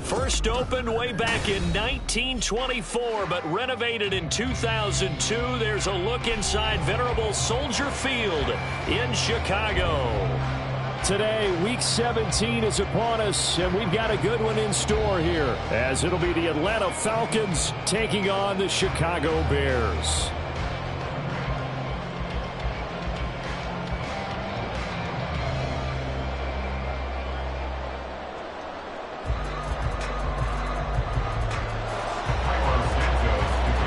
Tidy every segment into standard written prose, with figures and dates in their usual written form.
First opened way back in 1924, but renovated in 2002. There's a look inside venerable Soldier Field in Chicago. Today, Week 17 is upon us, and we've got a good one in store here, as it'll be the Atlanta Falcons taking on the Chicago Bears.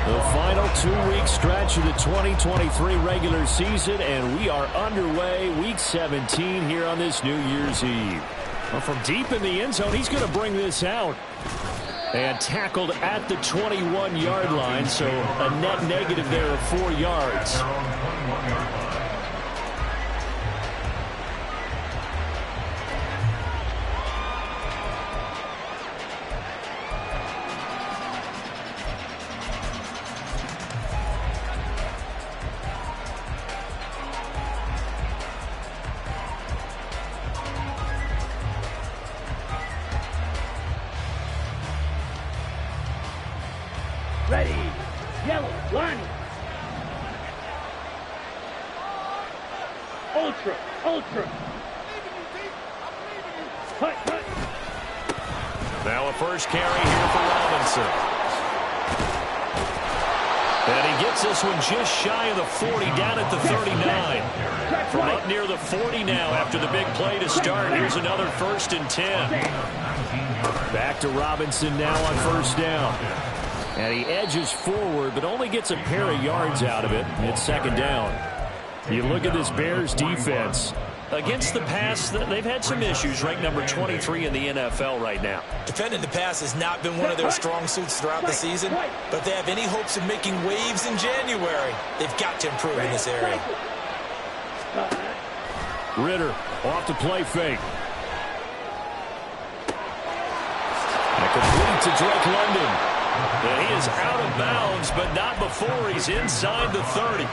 The final two-week stretch of the 2023 regular season, and we are underway Week 17 here on this New Year's Eve. Well, from deep in the end zone, he's going to bring this out. And tackled at the 21-yard line, so a net negative there of 4 yards. Ready, yellow, line. Ultra. Hut. Now a first carry here for Robinson. And he gets this one just shy of the 40, down at the 39. From up near the 40 now after the big play to start. Here's another 1st and 10. Back to Robinson now on first down. And he edges forward, but only gets a pair of yards out of it. It's 2nd down. You look at this Bears defense. Against the pass, they've had some issues. Ranked number 23 in the NFL right now. Defending the pass has not been one of their strong suits throughout the season, but they have any hopes of making waves in January. They've got to improve in this area. Ritter off the play fake. And complete to Drake London. And he is out of bounds, but not before he's inside the 30.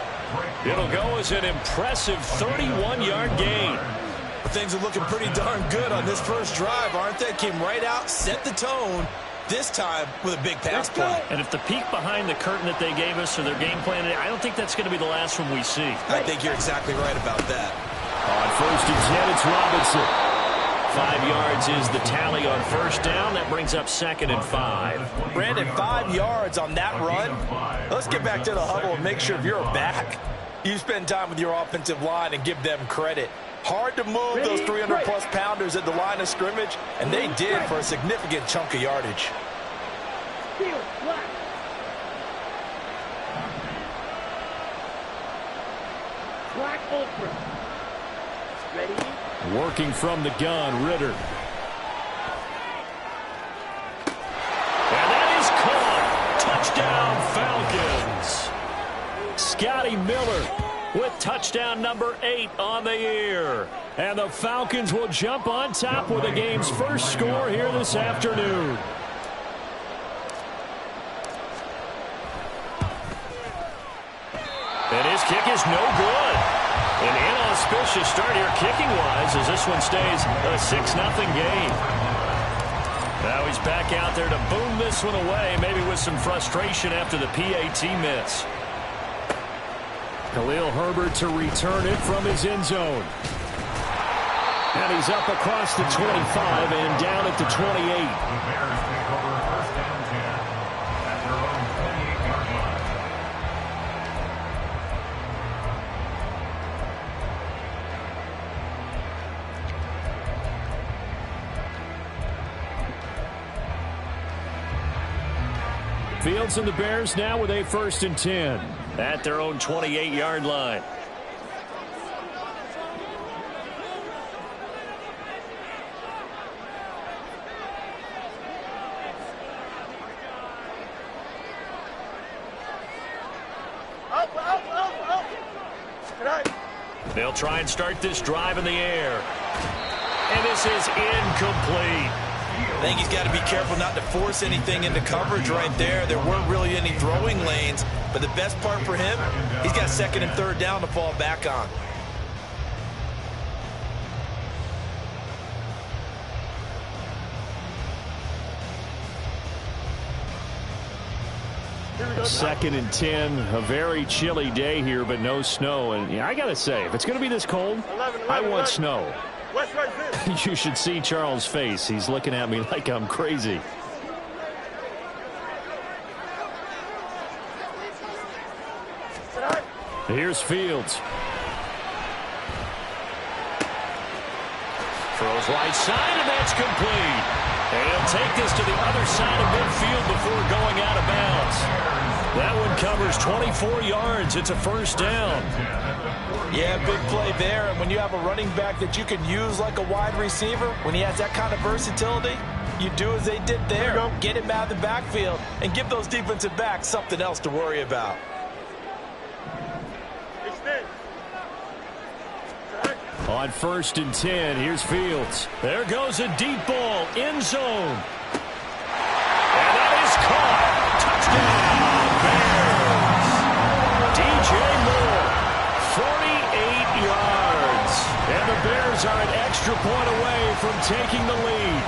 It'll go as an impressive 31-yard gain. Things are looking pretty darn good on this first drive, aren't they? Came right out, set the tone, this time with a big pass play. And if the peek behind the curtain that they gave us or their game plan, I don't think that's going to be the last one we see. I think you're exactly right about that. On 1st and 10, it's Robinson. 5 yards is the tally on first down. That brings up 2nd and 5. Brandon, 5 yards on that run. Let's get back to the huddle and make sure if you're back, you spend time with your offensive line and give them credit. Hard to move those 300-plus pounders at the line of scrimmage, and they did for a significant chunk of yardage. Black ultra. Ready? Working from the gun, Ritter. And that is caught. Touchdown, Falcons. Scotty Miller with touchdown number 8 on the year. And the Falcons will jump on top with the game's first score here this afternoon. And his kick is no good. An inauspicious start here kicking-wise as this one stays a 6-0 game. Now he's back out there to boom this one away, maybe with some frustration after the PAT miss. Khalil Herbert to return it from his end zone. And he's up across the 25 and down at the 28. Fields and the Bears now with a 1st and 10. At their own 28-yard line. They'll try and start this drive in the air. And this is incomplete. I think he's got to be careful not to force anything into coverage right there. There weren't really any throwing lanes, but the best part for him, he's got 2nd and 3rd down to fall back on. 2nd and 10, a very chilly day here, but no snow. And yeah, I got to say, if it's going to be this cold, I want snow. You should see Charles' face. He's looking at me like I'm crazy. Here's Fields. Throws right side, and that's complete. And he'll take this to the other side of midfield before going out of bounds. That one covers 24 yards. It's a first down. Yeah, big play there. And when you have a running back that you can use like a wide receiver, when he has that kind of versatility, you do as they did there. Get him out of the backfield and give those defensive backs something else to worry about. On 1st and 10, here's Fields. There goes a deep ball, end zone. And that is caught. Touchdown, Bears. DJ Moore, 48 yards. And the Bears are an extra point away from taking the lead.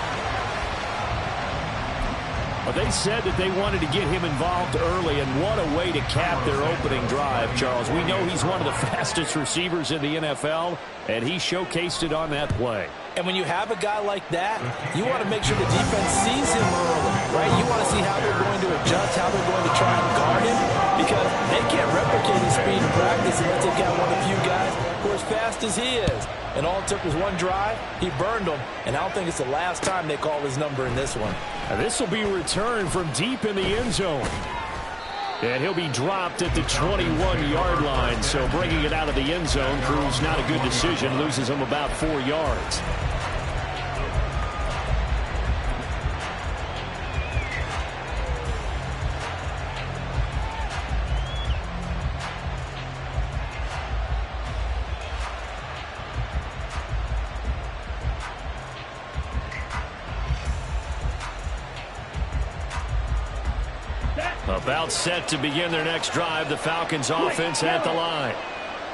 Well, they said that they wanted to get him involved early, and what a way to cap their opening drive, Charles. We know he's one of the fastest receivers in the NFL, and he showcased it on that play. And when you have a guy like that, you want to make sure the defense sees him early, right? You want to see how they're going to adjust, how they're going to try and guard him, because they can't replicate his speed in practice unless they've got one of the few guys who are as fast as he is. And all it took was one drive. He burned them, and I don't think it's the last time they call his number in this one. And this will be returned from deep in the end zone. And he'll be dropped at the 21-yard line. So bringing it out of the end zone proves not a good decision. Loses him about 4 yards. About set to begin their next drive, the Falcons offense at the line.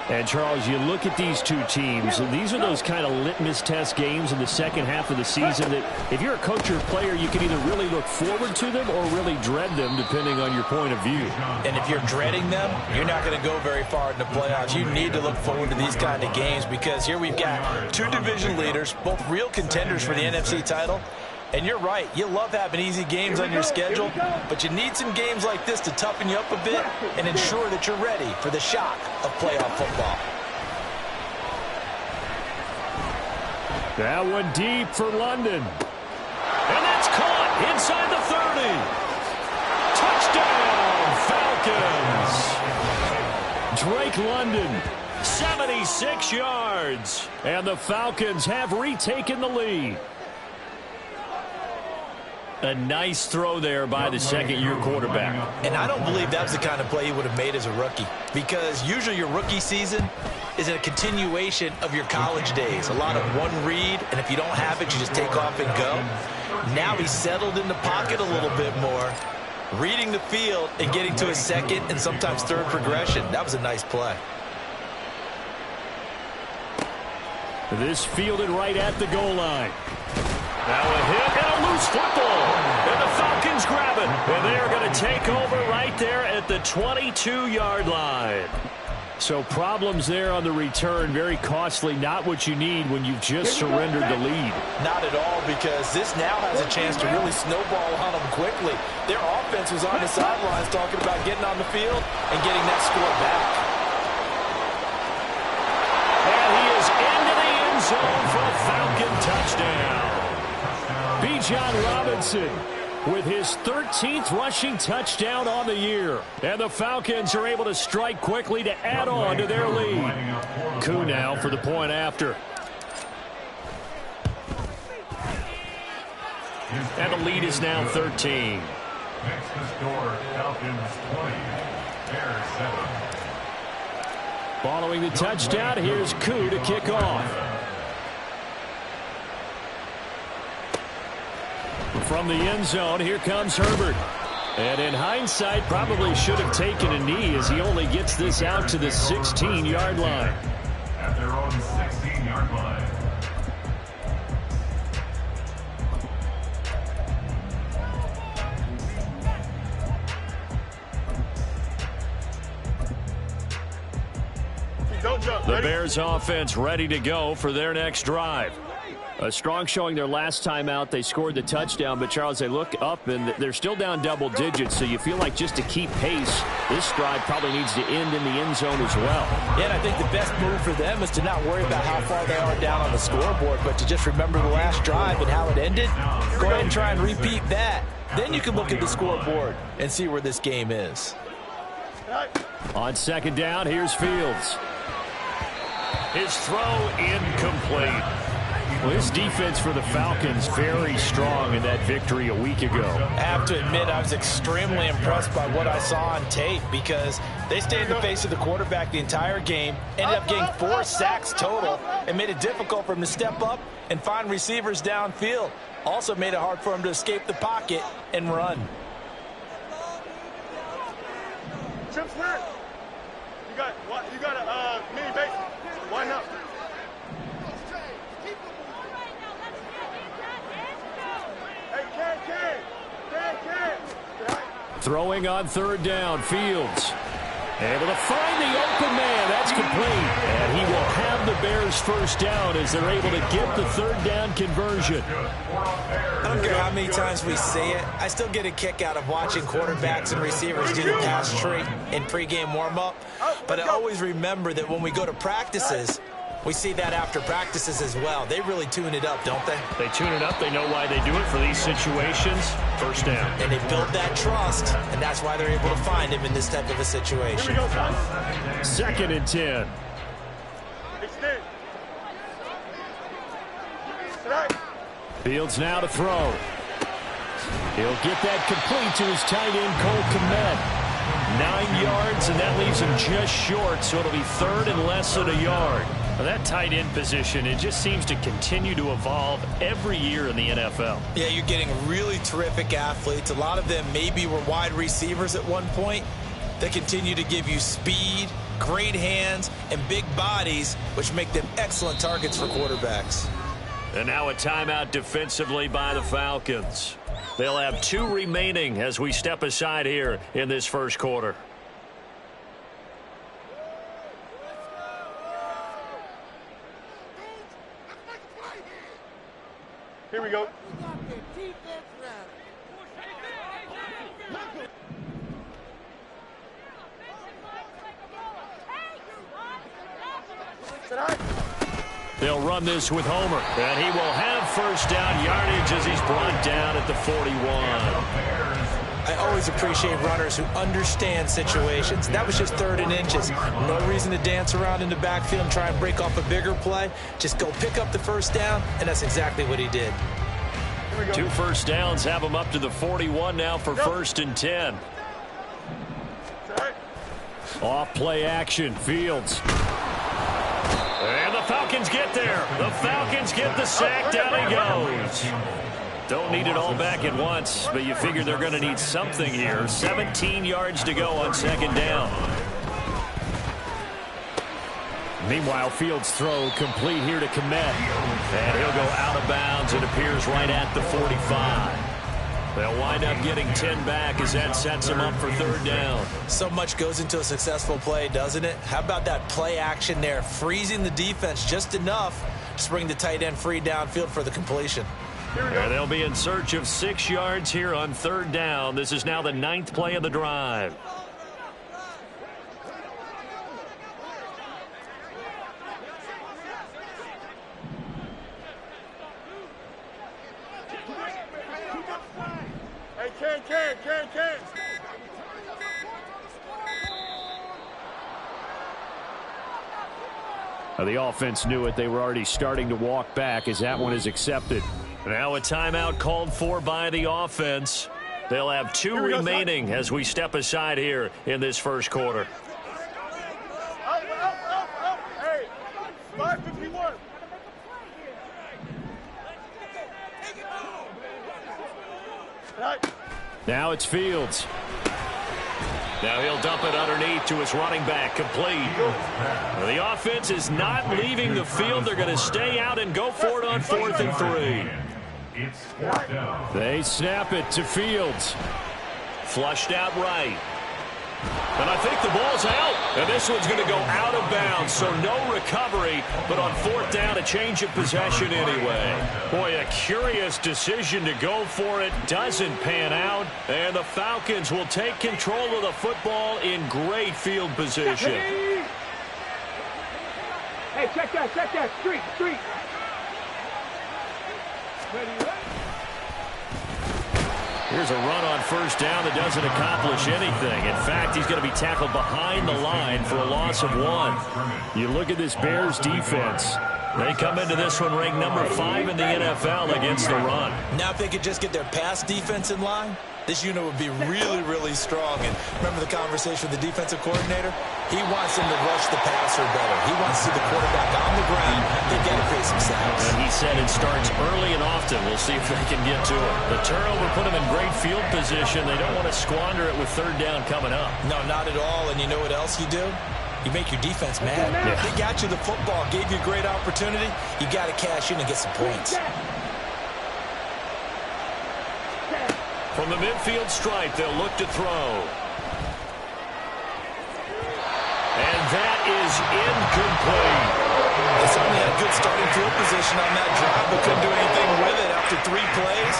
And, Charles, you look at these two teams, and these are those kind of litmus test games in the second half of the season that if you're a coach or player, you can either really look forward to them or really dread them, depending on your point of view. And if you're dreading them, you're not going to go very far in the playoffs. You need to look forward to these kind of games because here we've got two division leaders, both real contenders for the NFC title. And you're right, you love having easy games on your schedule, but you need some games like this to toughen you up a bit and ensure that you're ready for the shock of playoff football. That one deep for London. And that's caught inside the 30. Touchdown, Falcons. Drake London, 76 yards. And the Falcons have retaken the lead. A nice throw there by the second-year quarterback. And I don't believe that was the kind of play he would have made as a rookie because usually your rookie season is a continuation of your college days. A lot of one read, and if you don't have it, you just take off and go. Now he's settled in the pocket a little bit more, reading the field and getting to his second and sometimes third progression. That was a nice play. This fielded right at the goal line. Now a hit and a loose football. And the Falcons grab it. And they are going to take over right there at the 22-yard line. So problems there on the return. Very costly. Not what you need when you've just surrendered the lead. Not at all, because this now has a chance to really snowball on them quickly. Their offense was on the sidelines talking about getting on the field and getting that score back. And he is into the end zone for a Falcon touchdown. Bijan Robinson with his 13th rushing touchdown on the year. And the Falcons are able to strike quickly to add on to their lead. Koo now for the point after. And the lead is now 13. Next to score, Falcons 20, Bears 7. Following the touchdown, here's Koo to kick off. From the end zone, here comes Herbert. And in hindsight, probably should have taken a knee as he only gets this out to the 16-yard line. At their own 16-yard line. The Bears offense ready to go for their next drive. A strong showing their last time out. They scored the touchdown, but Charles, they look up and they're still down double digits, so you feel like just to keep pace, this drive probably needs to end in the end zone as well. Yeah, and I think the best move for them is to not worry about how far they are down on the scoreboard, but to just remember the last drive and how it ended. Go ahead and try and repeat that. Then you can look at the scoreboard and see where this game is. On second down, here's Fields. His throw incomplete. Well, his defense for the Falcons very strong in that victory a week ago. I have to admit, I was extremely impressed by what I saw on tape because they stayed in the face of the quarterback the entire game, ended up getting 4 sacks total, and made it difficult for him to step up and find receivers downfield. Also made it hard for him to escape the pocket and run. Trips left. You got a mini base. Why not? Throwing on third down, Fields. Able to find the open man. That's complete. And he will have the Bears first down as they're able to get the third down conversion. I don't care how many times we say it, I still get a kick out of watching quarterbacks and receivers do the pass tree in pregame warm-up. But I always remember that when we go to practices, we see that after practices as well. They really tune it up, don't they? They tune it up. They know why they do it for these situations. First down. And they build that trust, and that's why they're able to find him in this type of a situation. Second and 10. Fields now to throw. He'll get that complete to his tight end, Cole Kmet. 9 yards, and that leaves him just short, so it'll be third and less than a yard. Well, that tight end position, it just seems to continue to evolve every year in the NFL. Yeah, you're getting really terrific athletes. A lot of them maybe were wide receivers at one point. They continue to give you speed, great hands, and big bodies, which make them excellent targets for quarterbacks. And now a timeout defensively by the Falcons. They'll have 2 remaining as we step aside here in this first quarter. Here we go. They'll run this with Homer. And he will have first down yardage as he's brought down at the 41. I always appreciate runners who understand situations. That was just 3rd and inches. No reason to dance around in the backfield and try and break off a bigger play. Just go pick up the first down, and that's exactly what he did. 2 first downs have him up to the 41 now for first and 10. Off play action, Fields. And the Falcons get there. The Falcons get the sack. Down he goes. Don't need it all back at once, but you figure they're going to need something here. 17 yards to go on second down. Meanwhile, Fields' throw complete here to Kmet. And he'll go out of bounds. It appears right at the 45. They'll wind up getting 10 back as that sets them up for third down. So much goes into a successful play, doesn't it? How about that play action there? Freezing the defense just enough to bring the tight end free downfield for the completion. And they'll be in search of 6 yards here on third down. This is now the 9th play of the drive. Can. The offense knew it. They were already starting to walk back as that one is accepted. Now a timeout called for by the offense. They'll have 2 remaining as we step aside here in this first quarter. Up. Hey, 5:51. Now it's Fields. Now he'll dump it underneath to his running back, complete. The offense is not leaving the field. They're going to stay out and go for it on 4th and 3. It's 4th down. They snap it to Fields. Flushed out right. And I think the ball's out. And this one's going to go out of bounds, so no recovery. But on fourth down, a change of possession anyway. Boy, a curious decision to go for it. Doesn't pan out. And the Falcons will take control of the football in great field position. Hey, check that. Street. Ready. Here's a run on first down that doesn't accomplish anything. In fact, he's going to be tackled behind the line for a loss of 1. You look at this Bears defense. They come into this one ranked number 5 in the NFL against the run. Now if they could just get their pass defense in line, this unit would be really, really strong. And remember the conversation with the defensive coordinator? He wants them to rush the passer better. He wants to see the quarterback on the ground. They got to face some sacks. And he said it starts early and often. We'll see if they can get to it. The turnover put them in great field position. They don't want to squander it with third down coming up. No, not at all. And you know what else you do? You make your defense mad. Yeah. They got you the football, gave you a great opportunity. You got to cash in and get some points. From the midfield stripe, they'll look to throw. And that is incomplete. They certainly had a good starting field position on that drive, but couldn't do anything with it after 3 plays.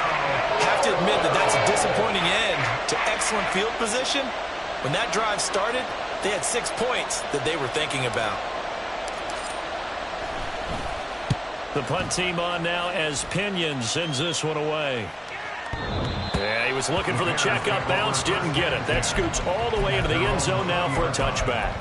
Have to admit that that's a disappointing end to excellent field position. When that drive started, they had 6 points that they were thinking about. The punt team on now as Pinion sends this one away. Yeah, he was looking for the checkup bounce, didn't get it. That scoots all the way into the end zone now for a touchback.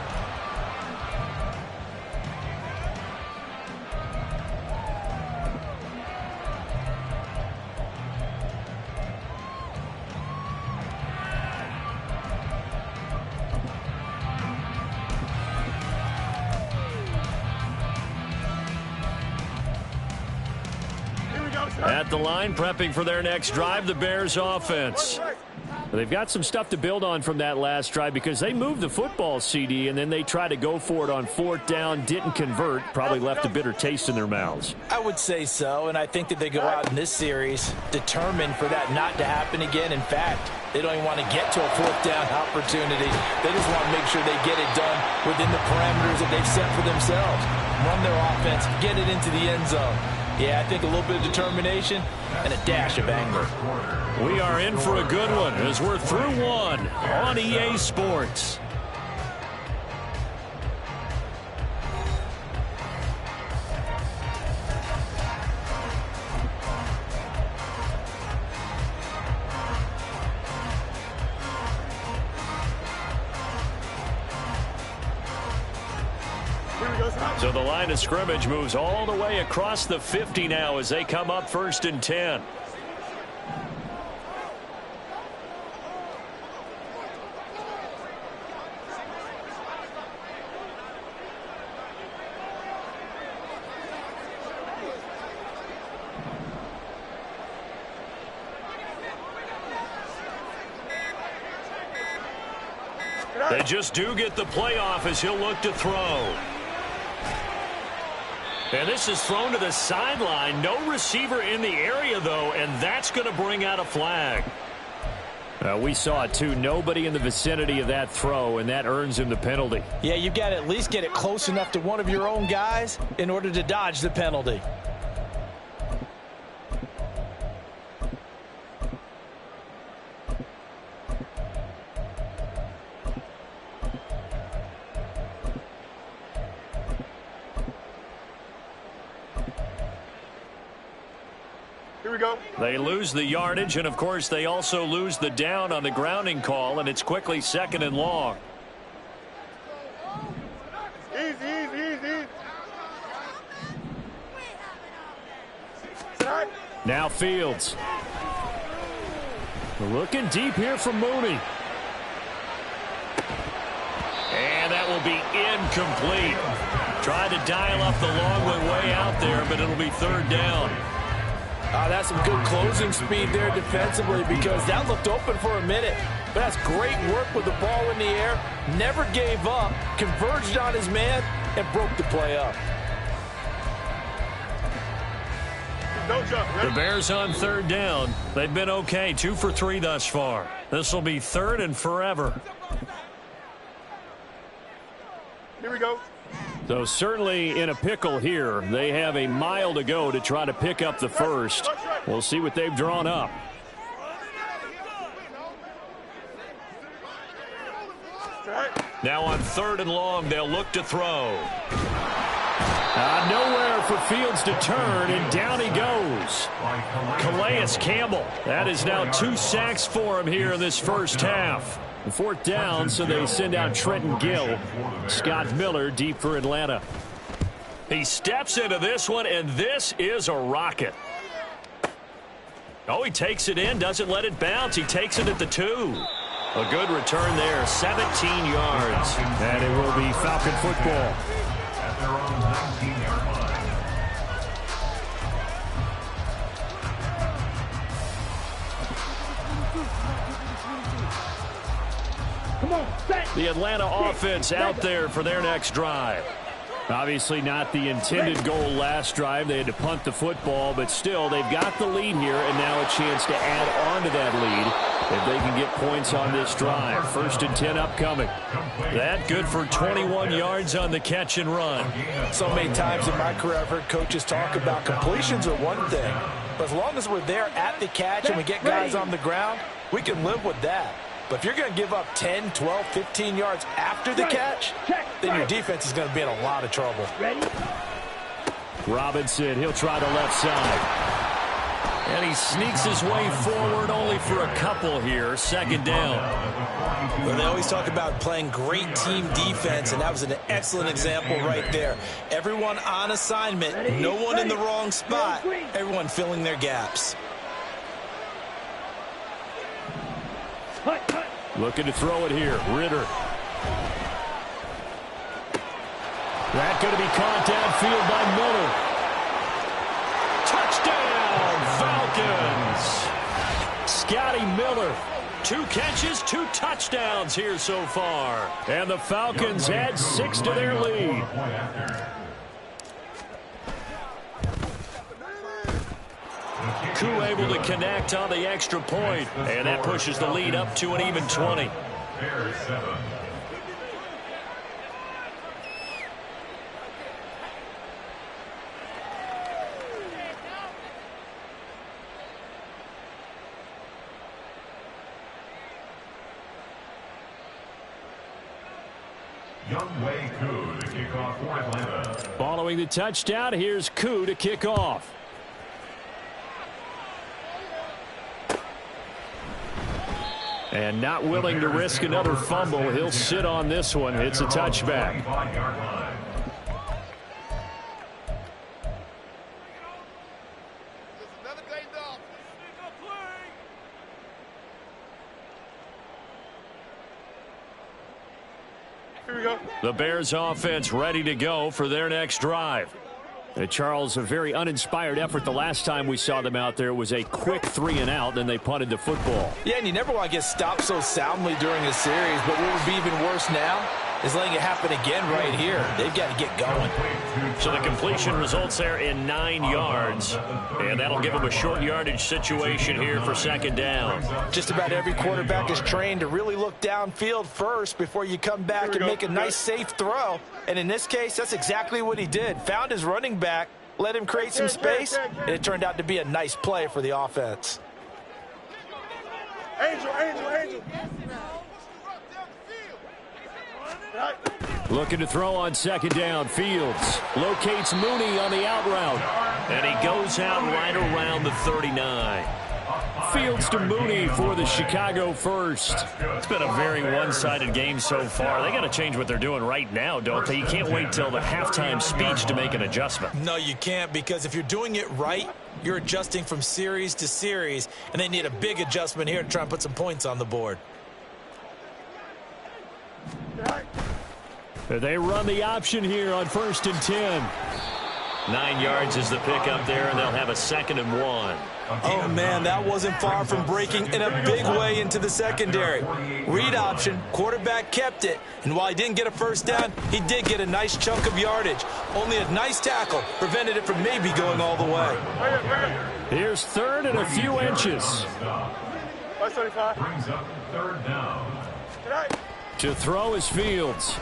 At the line, prepping for their next drive, the Bears offense. They've got some stuff to build on from that last drive because they moved the football, CD, and then they tried to go for it on fourth down, didn't convert, probably left a bitter taste in their mouths. I would say so, and I think that they go out in this series determined for that not to happen again. In fact, they don't even want to get to a fourth down opportunity. They just want to make sure they get it done within the parameters that they've set for themselves. Run their offense, get it into the end zone. Yeah, I think a little bit of determination and a dash of anger. We are in for a good one as we're through one on EA Sports. So the line of scrimmage moves all the way across the 50 now as they come up 1st and 10. They just do get the playoff as he'll look to throw. And this is thrown to the sideline. No receiver in the area, though, and that's going to bring out a flag. We saw it, too. Nobody in the vicinity of that throw, and that earns him the penalty. Yeah, you've got to at least get it close enough to one of your own guys in order to dodge the penalty. They lose the yardage, and, of course, they also lose the down on the grounding call, and it's quickly 2nd and long. Easy. Now Fields. Looking deep here from Mooney. And that will be incomplete. Tried to dial up the long way out there, but it'll be 3rd down. That's some good closing speed there defensively because that looked open for a minute. But that's great work with the ball in the air. Never gave up, converged on his man, and broke the play up. The Bears on 3rd down. They've been okay, 2 for 3 thus far. This will be 3rd and forever. Here we go. So certainly in a pickle here. They have a mile to go to try to pick up the first. We'll see what they've drawn up. Now on 3rd and long, they'll look to throw. Nowhere for Fields to turn, and down he goes. Calais Campbell. That is now 2 sacks for him here in this first half. 4th down, so they send out Trenton Gill. Scott Miller deep for Atlanta. He steps into this one, and this is a rocket. Oh, he takes it in, doesn't let it bounce. He takes it at the 2. A good return there, 17 yards. And it will be Falcon football. At their own 19-yard line. Come on, set. The Atlanta offense out there for their next drive. Obviously not the intended goal last drive. They had to punt the football, but still they've got the lead here, and now a chance to add on to that lead if they can get points on this drive. 1st and 10 upcoming. That good for 21 yards on the catch and run. So many times in my career I've heard coaches talk about completions are one thing, but as long as we're there at the catch and we get guys on the ground, we can live with that. But if you're going to give up 10, 12, 15 yards after the catch, then your defense is going to be in a lot of trouble. Robinson, he'll try the left side. And he sneaks his way forward only for a couple here. 2nd down. Well, they always talk about playing great team defense, and that was an excellent example right there. Everyone on assignment, no one in the wrong spot, everyone filling their gaps. Looking to throw it here. Ritter. That going to be caught downfield by Miller. Touchdown, Falcons. Scotty Miller. 2 catches, 2 touchdowns here so far. And the Falcons add 6 to their lead. Koo able to connect on the extra point, and that pushes the lead up to an even 20. Bears 7. Younghoe Koo to kick off for Atlanta. Following the touchdown, here's Koo to kick off. And not willing to risk another fumble. He'll sit on this one. It's a touchback. Here we go. The Bears offense ready to go for their next drive. Charles, a very uninspired effort the last time we saw them out there. It was a quick 3-and-out, then they punted the football. Yeah, and you never want to get stopped so soundly during a series, but what would be even worse now is letting it happen again right here. They've got to get going. So the completion results there in 9 yards, and that'll give them a short yardage situation here for 2nd down. Just about every quarterback is trained to really look downfield first before you come back and make a nice, safe throw. And in this case, that's exactly what he did. Found his running back, let him create some space, and it turned out to be a nice play for the offense. Angel, Angel, Angel. Looking to throw on 2nd down. Fields locates Mooney on the out route. And he goes out right around the 39. Fields to Mooney for the Chicago first. It's been a very one-sided game so far. They got to change what they're doing right now, don't they? You can't wait till the halftime speech to make an adjustment. No, you can't, because if you're doing it right, you're adjusting from series to series, and they need a big adjustment here to try and put some points on the board. They run the option here on 1st and 10. 9 yards is the pickup there, and they'll have a 2nd and 1. Oh, man, that wasn't far from breaking in a big way into the secondary. Read option, quarterback kept it, and while he didn't get a first down, he did get a nice chunk of yardage. Only a nice tackle prevented it from maybe going all the way. Here's 3rd and a few inches. 575. Brings up 3rd down. To throw is Fields.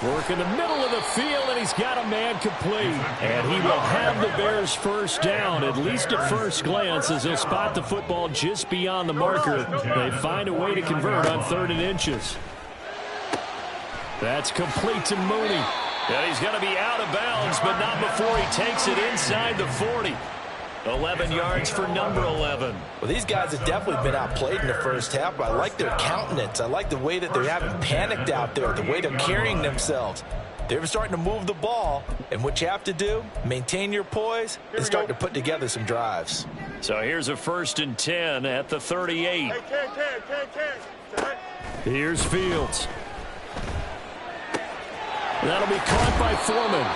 Work in the middle of the field, and he's got a man complete. And he will have the Bears first down, at least at first glance, as he'll spot the football just beyond the marker. They find a way to convert on 3rd and inches. That's complete to Mooney. And he's going to be out of bounds, but not before he takes it inside the 40. 11 yards for number 11. Well, these guys have definitely been outplayed in the first half, but I like their countenance. I like the way that they haven't panicked out there, the way they're carrying themselves. They're starting to move the ball, and what you have to do, maintain your poise, and start to put together some drives. So here's a 1st and 10 at the 38. Here's Fields. That'll be caught by Foreman.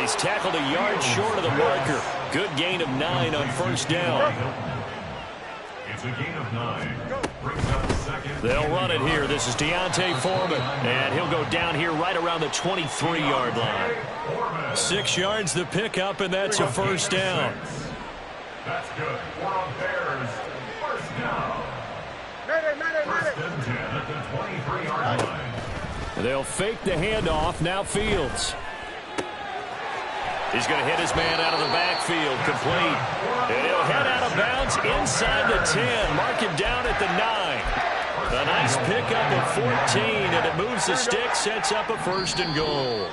He's tackled a yard short of the marker. Good gain of 9 on 1st down. It's a gain of 9. Brings up 2nd. They'll run it here. This is Deontay Foreman. And he'll go down here right around the 23-yard line. 6 yards the pickup, and that's a 1st down. That's good. 4 on Bears. 1st down. 1st and 10 at the 23-yard line. They'll fake the handoff. Now Fields. He's going to hit his man out of the backfield, complete. And he'll head out of bounds inside the 10. Mark him down at the 9. A nice pickup of 14, and it moves the stick, sets up a 1st and goal.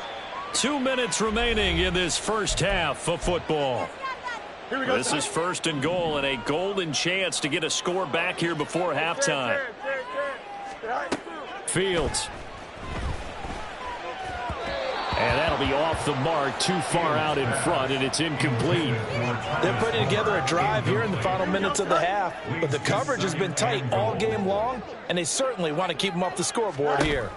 2 minutes remaining in this first half of football. This is 1st and goal, and a golden chance to get a score back here before halftime. Fields. And that'll be off the mark, too far out in front, and it's incomplete. They're putting together a drive here in the final minutes of the half, but the coverage has been tight all game long, and they certainly want to keep them off the scoreboard here.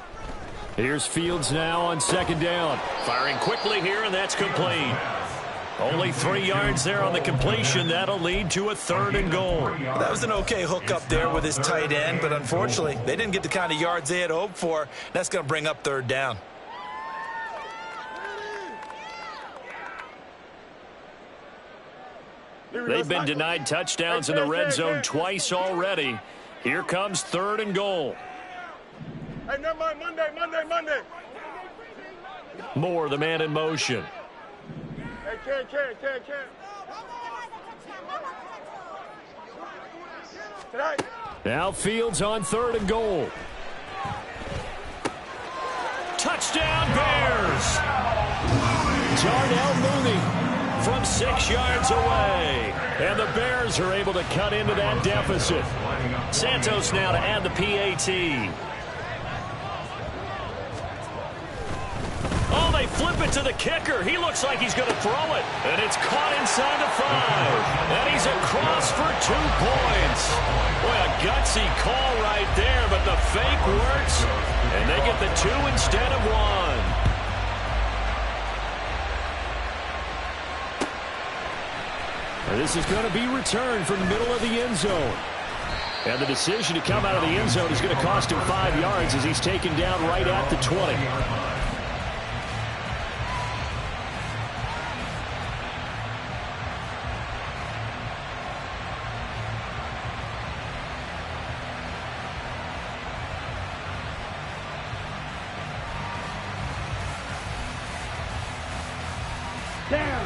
Here's Fields now on 2nd down. Firing quickly here, and that's complete. Only 3 yards there on the completion. That'll lead to a 3rd and goal. That was an okay hook up there with his tight end, but unfortunately, they didn't get the kind of yards they had hoped for. That's going to bring up 3rd down. They've been denied touchdowns in the red zone twice already. Here comes 3rd and goal. Hey, never mind, Monday. Moore, the man in motion. Hey, Ken. Tonight. Now Fields on 3rd and goal. Touchdown Bears! Darnell Mooney from 6 yards away. And the Bears are able to cut into that deficit. Santos now to add the PAT. Oh, they flip it to the kicker. He looks like he's going to throw it. And it's caught inside the 5. And he's across for 2 points. Boy, a gutsy call right there, but the fake works. And they get the 2 instead of 1. This is going to be returned from the middle of the end zone. And the decision to come out of the end zone is going to cost him 5 yards as he's taken down right at the 20.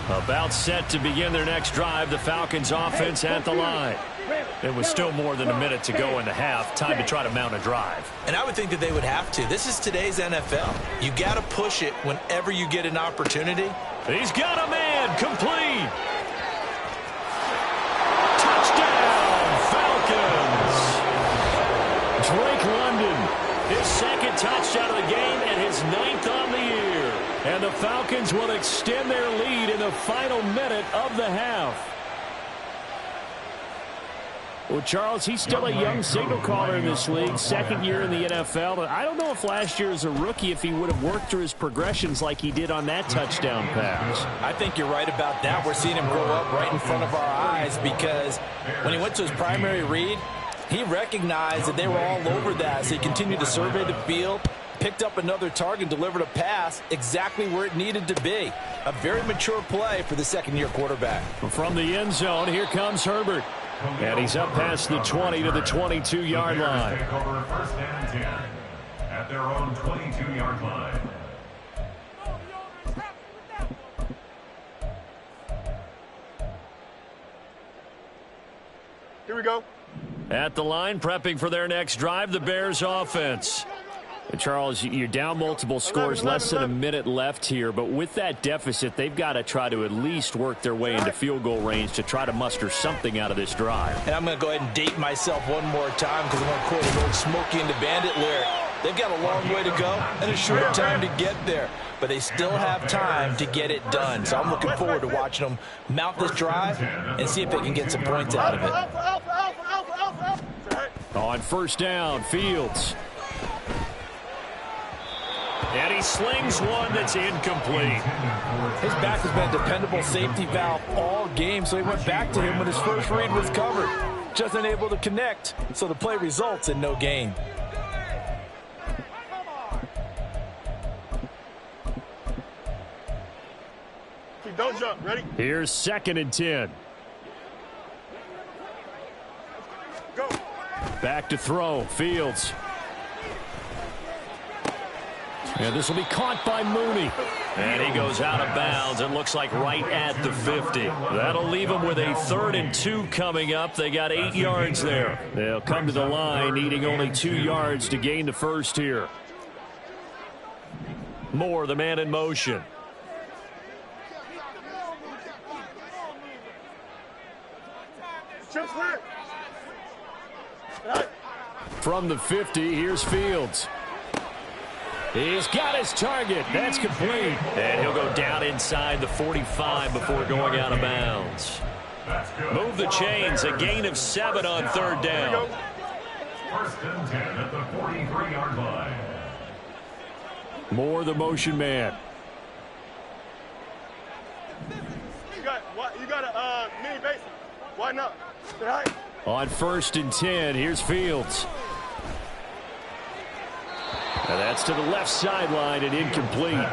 About set to begin their next drive, the Falcons offense at the line. It was still more than a minute to go in the half. Time to try to mount a drive. And I would think that they would have to. This is today's NFL. You got to push it whenever you get an opportunity. He's got a man complete. Touchdown, Falcons. Drake London, his 2nd touchdown of the game and his 9th on the year. And the Falcons will extend their lead in the final minute of the half. Well, Charles, he's still a young signal caller in this league, 2nd year in the NFL. But I don't know if last year as a rookie, if he would have worked through his progressions like he did on that touchdown pass. I think you're right about that. We're seeing him grow up right in front of our eyes because when he went to his primary read, he recognized that they were all over that. So he continued to survey the field, picked up another target, delivered a pass exactly where it needed to be. A very mature play for the 2nd-year quarterback. From the end zone, here comes Herbert. And he's up past the 20 to the 22-yard line. Take over 1st and 10 at their own 22-yard line. Here we go. At the line, prepping for their next drive, the Bears offense. And Charles, you're down multiple scores, less than a minute left here, but with that deficit, they've got to try to at least work their way into field goal range to try to muster something out of this drive. And I'm going to go ahead and date myself one more time because I'm going to quote an old Smokey and the Bandit lyric. They've got a long way to go and a short time to get there, but they still have time to get it done. So I'm looking forward to watching them mount this drive and see if they can get some points out of it. On first down, Fields. And he slings one that's incomplete. His back has been a dependable safety valve all game, so he went back to him when his first read was covered. Just unable to connect, so the play results in no gain. Don't jump. Ready? Here's 2nd and 10. Go. Back to throw, Fields. And this will be caught by Mooney. And he goes out of bounds. It looks like right at the 50. That'll leave them with a 3rd and 2 coming up. They got 8 yards there. They'll come to the line, needing only 2 yards to gain the first here. Moore, the man in motion. From the 50, here's Fields. He's got his target. That's complete. And he'll go down inside the 45 before going out of bounds. Move the chains. A gain of 7 on 3rd down. 1st and 10 at the 43-yard line. Moore, the motion man. You got a mini base. Why not? On 1st and 10, here's Fields. And that's to the left sideline and incomplete.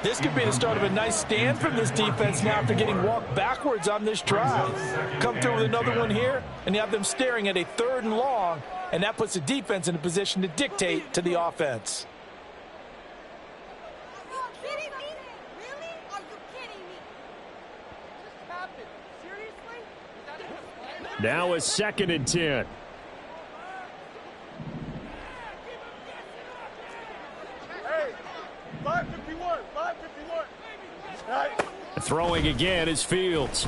This could be the start of a nice stand from this defense now after getting walked backwards on this drive. Come through with another one here, and you have them staring at a 3rd and long, and that puts the defense in a position to dictate to the offense. Are you kidding me? Really? Are you kidding me? What just happened? Seriously? Is that a display? Now a 2nd and 10. Hey, 551, 551. Throwing again is Fields.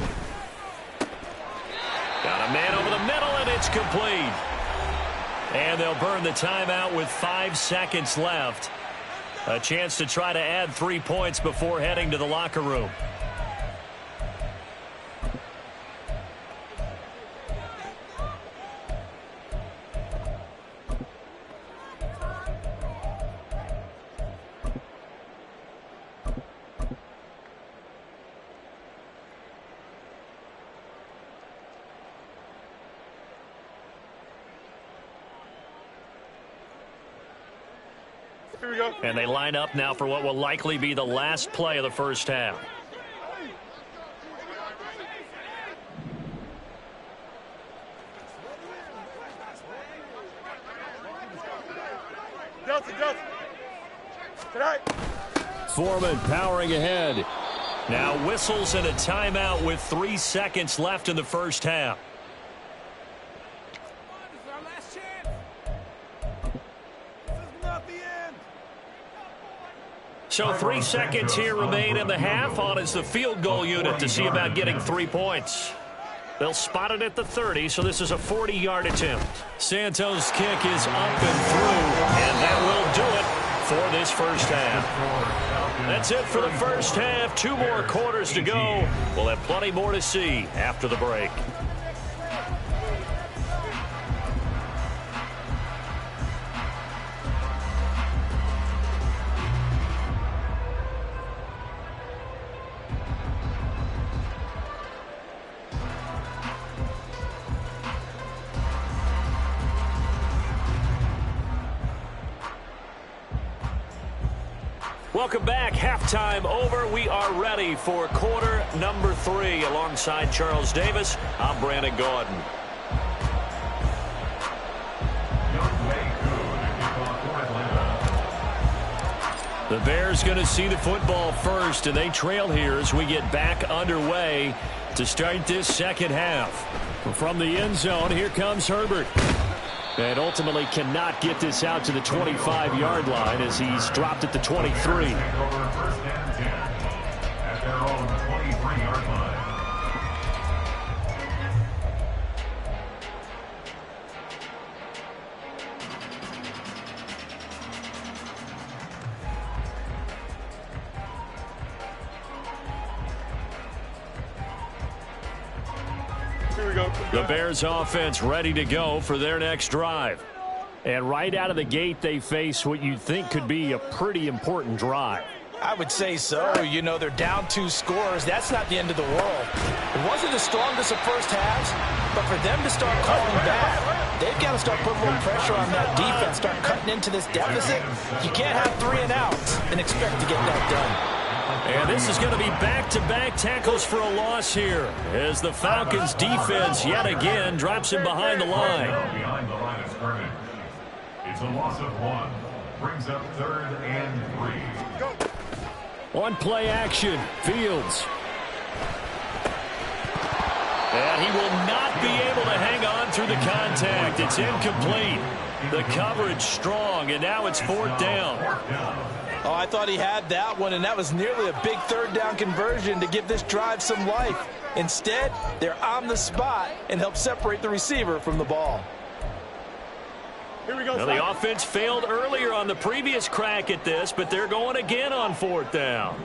Got a man over the middle, and it's complete. And they'll burn the timeout with 5 seconds left. A chance to try to add 3 points before heading to the locker room. Here we go. And they line up now for what will likely be the last play of the first half. Delta. Tonight. Foreman powering ahead. Now whistles and a timeout with 3 seconds left in the first half. So 3 seconds here remain in the half. On is the field goal unit to see about getting 3 points. They'll spot it at the 30, so this is a 40-yard attempt. Santos' kick is up and through, and that will do it for this first half. That's it for the first half. 2 more quarters to go. We'll have plenty more to see after the break. Welcome back. Halftime over. We are ready for quarter number 3. Alongside Charles Davis, I'm Brandon Gordon. The Bears going to see the football first, and they trail here as we get back underway to start this second half. From the end zone, here comes Herbert. And ultimately cannot get this out to the 25-yard line as he's dropped at the 23. First and 10 at their own 23-yard line. The Bears offense ready to go for their next drive. And right out of the gate, they face what you'd think could be a pretty important drive. I would say so. You know, they're down 2 scores. That's not the end of the world. It wasn't the strongest of first halves, but for them to start calling back, they've got to start putting a little pressure on that defense, start cutting into this deficit. You can't have 3 and outs and expect to get that done. And this is going to be back-to-back tackles for a loss here as the Falcons defense yet again drops him behind the line. Behind the line of scrimmage. It's a loss of 1. Brings up 3rd and 3. On play action, Fields. And he will not be able to hang on through the contact. It's incomplete. The coverage strong, and now it's 4th down. Oh, I thought he had that one, and that was nearly a big 3rd down conversion to give this drive some life. Instead, they're on the spot and help separate the receiver from the ball. Here we go. Now, the offense failed earlier on the previous crack at this, but they're going again on 4th down.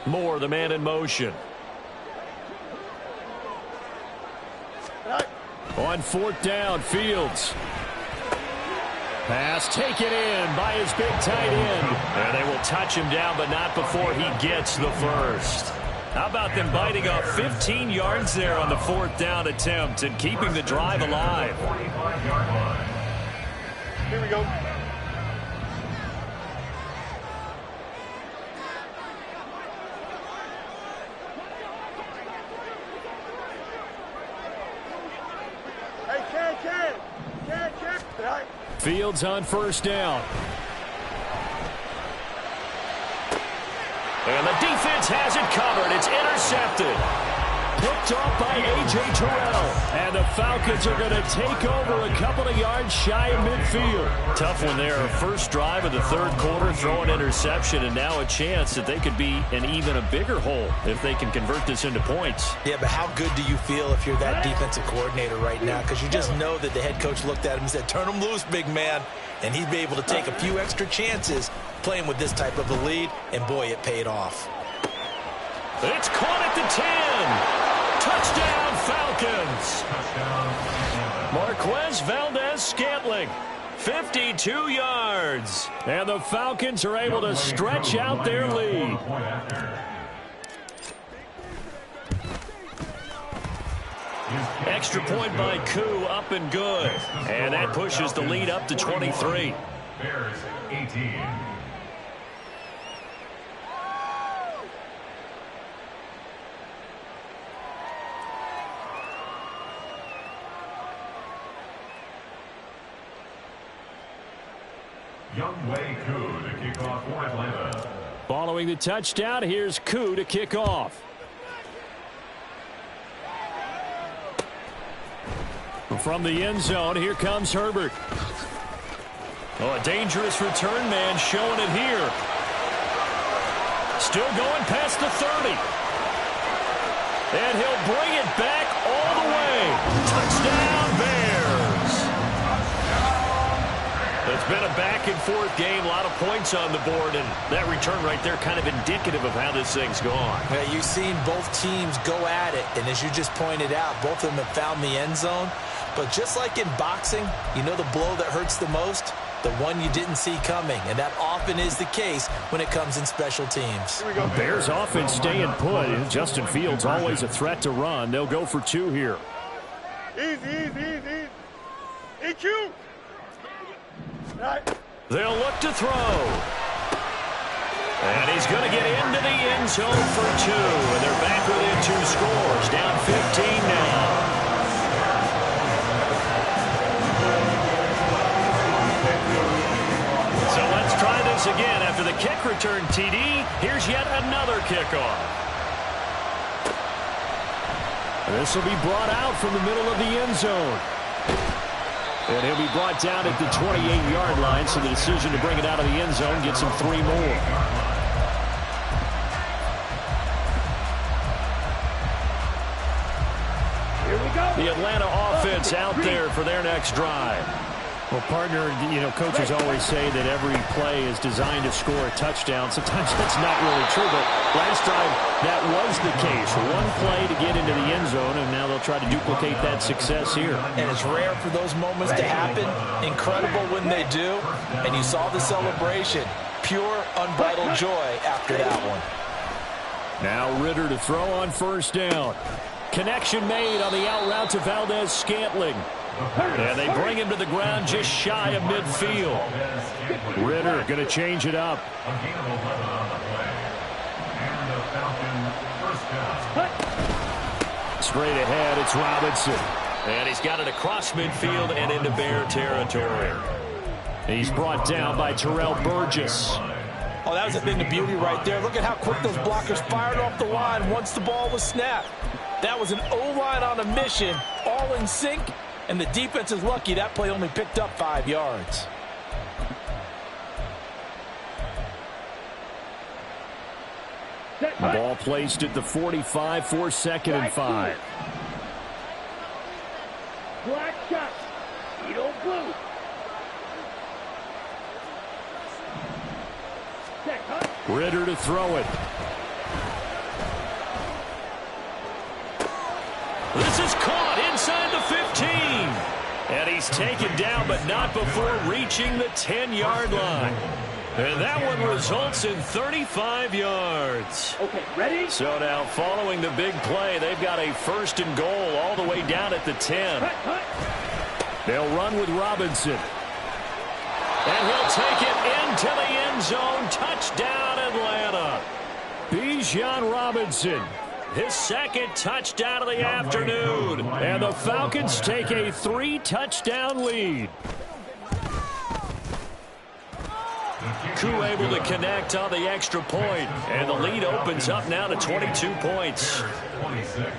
Moore, the man in motion. On 4th down, Fields. Pass taken in by his big tight end. And they will touch him down, but not before he gets the first. How about them biting off 15 yards there on the 4th down attempt and keeping the drive alive? Here we go. Hey, Ken. Right. Fields on 1st down. And the defense has it covered. It's intercepted. Picked off by A.J. Terrell. And the Falcons are going to take over a couple of yards shy of midfield. Tough one there. First drive of the 3rd quarter, throw an interception, and now a chance that they could be in even a bigger hole if they can convert this into points. Yeah, but how good do you feel if you're that defensive coordinator right now? Because you just know that the head coach looked at him and said, turn him loose, big man. And he'd be able to take a few extra chances playing with this type of a lead, and boy, it paid off. It's caught at the 10. Touchdown, Falcons. Marquez Valdez-Scantling, 52 yards. And the Falcons are able to stretch out their lead. Extra point by Koo, up and good. And that pushes the lead up to 23. Bears 18. Youngway Koo to kick off for Atlanta. Following the touchdown, here's Koo to kick off. From the end zone, here comes Herbert. Oh, a dangerous return man showing it here. Still going past the 30. And he'll bring it back all the way. Touchdown, Bears. It's been a back-and-forth game, a lot of points on the board, and that return right there kind of indicative of how this thing's gone. Yeah, you've seen both teams go at it, and as you just pointed out, both of them have found the end zone. But just like in boxing, you know the blow that hurts the most? The one you didn't see coming, and that often is the case when it comes in special teams. Bears offense staying put. Justin Fields always a threat to run. They'll go for 2 here. Easy. EQ. Right. They'll look to throw. And he's going to get into the end zone for 2. And they're back within 2 scores. Down 15 now. So let's try this again. After the kick return TD, here's yet another kickoff. This will be brought out from the middle of the end zone. And he'll be brought down at the 28-yard line, so the decision to bring it out of the end zone gets him 3 more. The Atlanta offense out there for their next drive. Well, partner, coaches always say that every play is designed to score a touchdown. Sometimes that's not really true, but last time that was the case. One play to get into the end zone, and now they'll try to duplicate that success here. And it's rare for those moments to happen. Incredible when they do. And you saw the celebration. Pure, unbridled joy after that one. Now Ritter to throw on first down. Connection made on the out route to Valdez-Scantling. And they bring him to the ground just shy of midfield. Ritter going to change it up. Straight ahead, it's Robinson. And he's got it across midfield and into Bear territory. He's brought down by Terrell Burgess. Oh, that was a thing of beauty right there. Look at how quick those blockers fired off the line once the ball was snapped. That was an O-line on a mission, all in sync, and the defense is lucky that play only picked up 5 yards. Ball placed at the 45 for 2nd and 5. Black shot. Edo blue. Ritter to throw it. This is caught inside the 15. And he's taken down, but not before reaching the 10-yard line. And that one results in 35 yards. Okay, ready? So now, following the big play, they've got a 1st and goal all the way down at the 10. They'll run with Robinson. And he'll take it into the end zone. Touchdown, Atlanta. Bijan Robinson. His 2nd touchdown of the afternoon. And the Falcons take a 3-touchdown lead. Koo able to connect on the extra point. And the lead opens up now to 22 points. 26.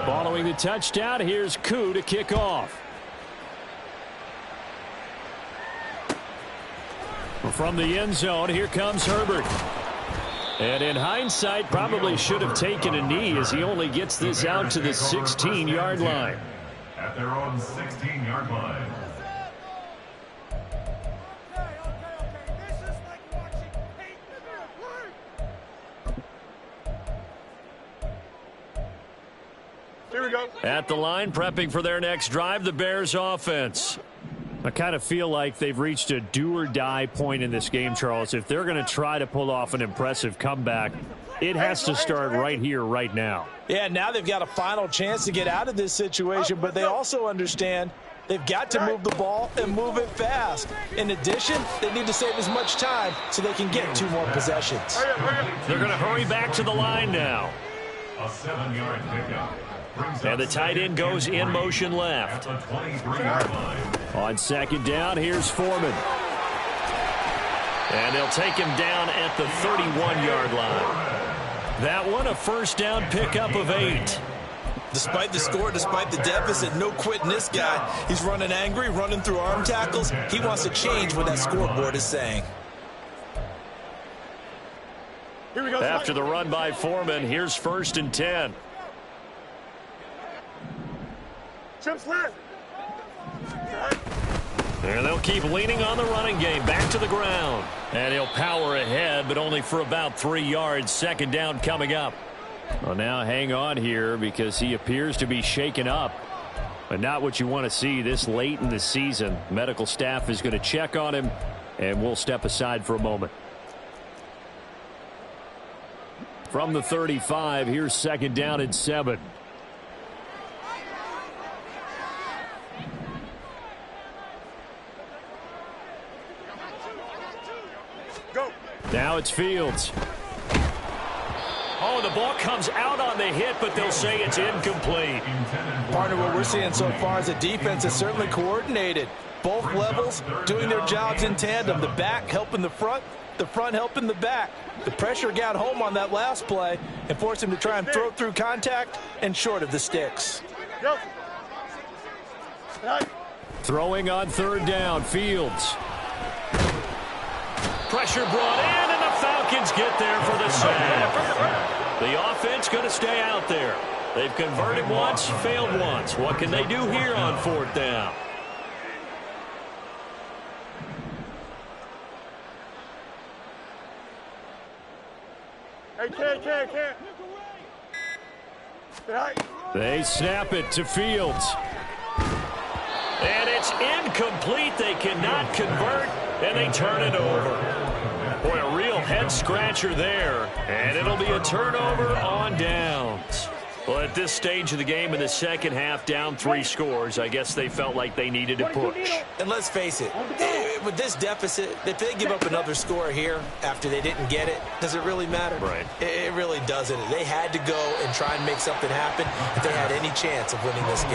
Following the touchdown, here's Koo to kick off. From the end zone, here comes Herbert. And in hindsight, probably should have taken a knee as he only gets this out to the 16-yard line. At their own 16-yard line. This is like watching paint in the Here we go. At the line, prepping for their next drive, the Bears offense. I kind of feel like they've reached a do-or-die point in this game, Charles. If they're going to try to pull off an impressive comeback, it has to start right here, right now. Yeah, now they've got a final chance to get out of this situation, but they also understand they've got to move the ball and move it fast. In addition, they need to save as much time so they can get 2 more possessions. They're going to hurry back to the line now. A 7-yard pickup. And the tight end goes in motion left. At the 23-yard line. On 2nd down, here's Foreman. And they'll take him down at the 31-yard line. That one a 1st down pickup of 8. Despite the score, despite the deficit, no quitting this guy. He's running angry, running through arm tackles. He wants to change what that scoreboard is saying. Here we go. After the run by Foreman, here's 1st and 10. Trips left. And they'll keep leaning on the running game. Back to the ground. And he'll power ahead, but only for about 3 yards. 2nd down coming up. Well, now hang on here because he appears to be shaken up. But not what you want to see this late in the season. Medical staff is going to check on him, and we'll step aside for a moment. From the 35, here's 2nd down and 7. Go. Now it's Fields. Oh, the ball comes out on the hit, but they'll say it's incomplete. Partner, what we're seeing so far is the defense is certainly coordinated. Both levels doing their jobs in tandem. The back helping the front, The front helping the back. The pressure got home on that last play and forced him to try and throw through contact and short of the sticks. Throwing on third down, Fields. Pressure brought in, and the Falcons get there for the sack. The offense going to stay out there. They've converted once, failed once. What can they do here on fourth down? Hey, can't. They snap it to Fields. And it's incomplete. They cannot convert, and they turn it over. Boy, a real head-scratcher there. And it'll be a turnover on downs. Well, at this stage of the game in the second half, down 3 scores, I guess they felt like they needed to push. And let's face it, with this deficit, if they give up another score here after they didn't get it, does it really matter? Right. It really doesn't. They had to go and try and make something happen if they had any chance of winning this game.